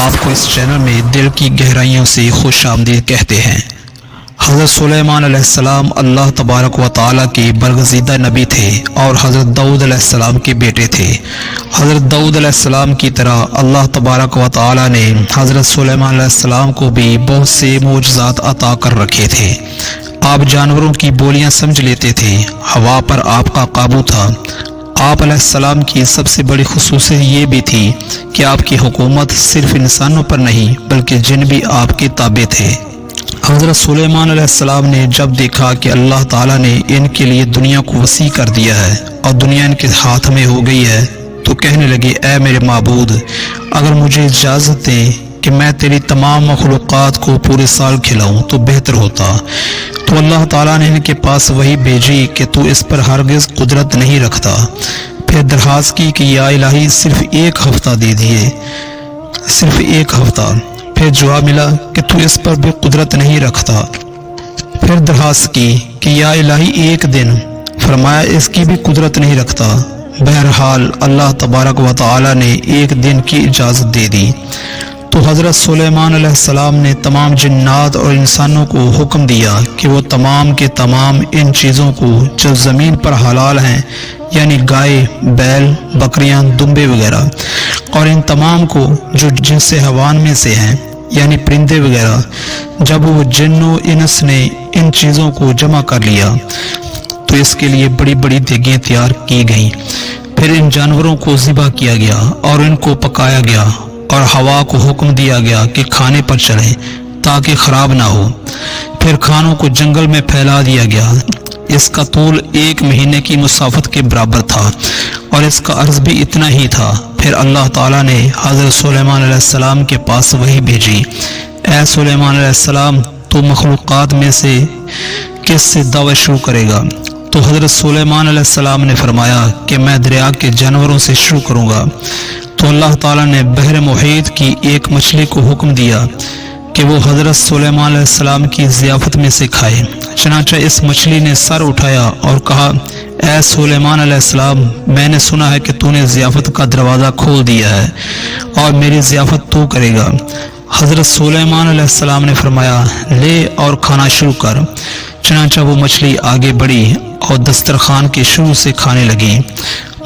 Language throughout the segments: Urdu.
آپ کو اس چینل میں دل کی گہرائیوں سے خوش آمدید کہتے ہیں۔ حضرت سلیمان علیہ السلام اللہ تبارک و تعالیٰ کے برگزیدہ نبی تھے اور حضرت داؤد علیہ السلام کے بیٹے تھے۔ حضرت داؤد علیہ السلام کی طرح اللہ تبارک و تعالیٰ نے حضرت سلیمان علیہ السلام کو بھی بہت سے معجزات عطا کر رکھے تھے۔ آپ جانوروں کی بولیاں سمجھ لیتے تھے، ہوا پر آپ کا قابو تھا۔ آپ علیہ السلام کی سب سے بڑی خصوصیت یہ بھی تھی کہ آپ کی حکومت صرف انسانوں پر نہیں بلکہ جن بھی آپ کے تابع تھے۔ حضرت سلیمان علیہ السلام نے جب دیکھا کہ اللہ تعالیٰ نے ان کے لیے دنیا کو وسیع کر دیا ہے اور دنیا ان کے ہاتھ میں ہو گئی ہے تو کہنے لگے، اے میرے معبود، اگر مجھے اجازت دے کہ میں تیری تمام مخلوقات کو پورے سال کھلاؤں تو بہتر ہوتا۔ تو اللہ تعالیٰ نے ان کے پاس وہی بھیجی کہ تو اس پر ہرگز قدرت نہیں رکھتا۔ پھر درخواست کی کہ یا الہی صرف ایک ہفتہ دے دیے، صرف ایک ہفتہ۔ پھر جواب ملا کہ تو اس پر بھی قدرت نہیں رکھتا۔ پھر درخواست کی کہ یا الہی ایک دن، فرمایا اس کی بھی قدرت نہیں رکھتا۔ بہرحال اللہ تبارک و تعالی نے ایک دن کی اجازت دے دی تو حضرت سلیمان علیہ السلام نے تمام جنات اور انسانوں کو حکم دیا کہ وہ تمام کے تمام ان چیزوں کو جو زمین پر حلال ہیں، یعنی گائے، بیل، بکریاں، دمبے وغیرہ، اور ان تمام کو جو جن سے حیوان میں سے ہیں، یعنی پرندے وغیرہ، جب وہ جن و انس نے ان چیزوں کو جمع کر لیا تو اس کے لیے بڑی بڑی دیگیں تیار کی گئیں۔ پھر ان جانوروں کو ذبح کیا گیا اور ان کو پکایا گیا اور ہوا کو حکم دیا گیا کہ کھانے پر چڑھیں تاکہ خراب نہ ہو۔ پھر کھانوں کو جنگل میں پھیلا دیا گیا۔ اس کا طول 1 مہینے کی مسافت کے برابر تھا اور اس کا عرض بھی اتنا ہی تھا۔ پھر اللہ تعالیٰ نے حضرت سلیمان علیہ السلام کے پاس وحی بھیجی، اے سلیمان علیہ السلام، تو مخلوقات میں سے کس سے دعوت شروع کرے گا؟ تو حضرت سلیمان علیہ السلام نے فرمایا کہ میں دریا کے جانوروں سے شروع کروں گا۔ تو اللہ تعالیٰ نے بحر محیط کی ایک مچھلی کو حکم دیا کہ وہ حضرت سلیمان علیہ السلام کی ضیافت میں سے کھائے۔ چنانچہ اس مچھلی نے سر اٹھایا اور کہا، اے سلیمان علیہ السلام، میں نے سنا ہے کہ تو نے ضیافت کا دروازہ کھول دیا ہے اور میری ضیافت تو کرے گا۔ حضرت سلیمان علیہ السلام نے فرمایا، لے اور کھانا شروع کر۔ چنانچہ وہ مچھلی آگے بڑھی اور دسترخوان کے شروع سے کھانے لگی۔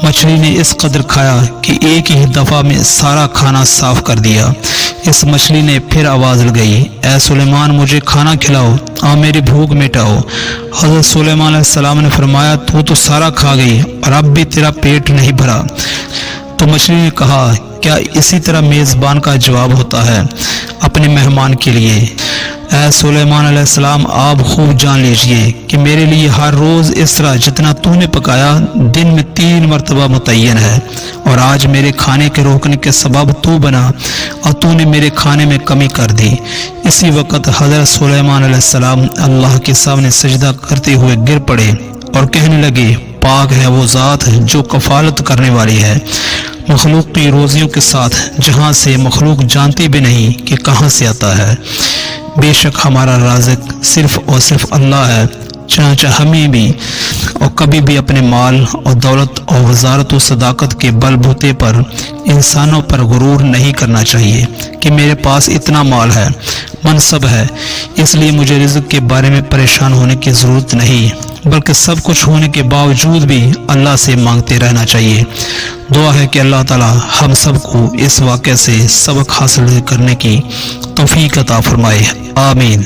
مچھلی نے اس قدر کھایا کہ ایک ہی دفعہ میں سارا کھانا صاف کر دیا۔ اس مچھلی نے پھر آواز لگائی، اے سلیمان، مجھے کھانا کھلاؤ اور میری بھوک مٹاؤ۔ حضرت سلیمان علیہ السلام نے فرمایا، تو سارا کھا گئی اور اب بھی تیرا پیٹ نہیں بھرا۔ تو مچھلی نے کہا، کیا اسی طرح میزبان کا جواب ہوتا ہے اپنے مہمان کے لیے؟ اے سلیمان علیہ السلام، آپ خوب جان لیجئے کہ میرے لیے ہر روز اس طرح جتنا تو نے پکایا دن میں 3 مرتبہ متعین ہے، اور آج میرے کھانے کے روکنے کے سبب تو بنا اور تو نے میرے کھانے میں کمی کر دی۔ اسی وقت حضرت سلیمان علیہ السلام اللہ کے سامنے سجدہ کرتے ہوئے گر پڑے اور کہنے لگے، پاک ہے وہ ذات جو کفالت کرنے والی ہے مخلوق کی روزیوں کے ساتھ، جہاں سے مخلوق جانتی بھی نہیں کہ کہاں سے آتا ہے۔ بے شک ہمارا رازق صرف اور صرف اللہ ہے۔ چنانچہ ہمیں بھی اور کبھی بھی اپنے مال اور دولت اور وزارت و صداقت کے بل بوتے پر انسانوں پر غرور نہیں کرنا چاہیے کہ میرے پاس اتنا مال ہے، منصب ہے، اس لیے مجھے رزق کے بارے میں پریشان ہونے کی ضرورت نہیں، بلکہ سب کچھ ہونے کے باوجود بھی اللہ سے مانگتے رہنا چاہیے۔ دعا ہے کہ اللہ تعالی ہم سب کو اس واقعے سے سبق حاصل کرنے کی توفیق عطا فرمائے، آمین۔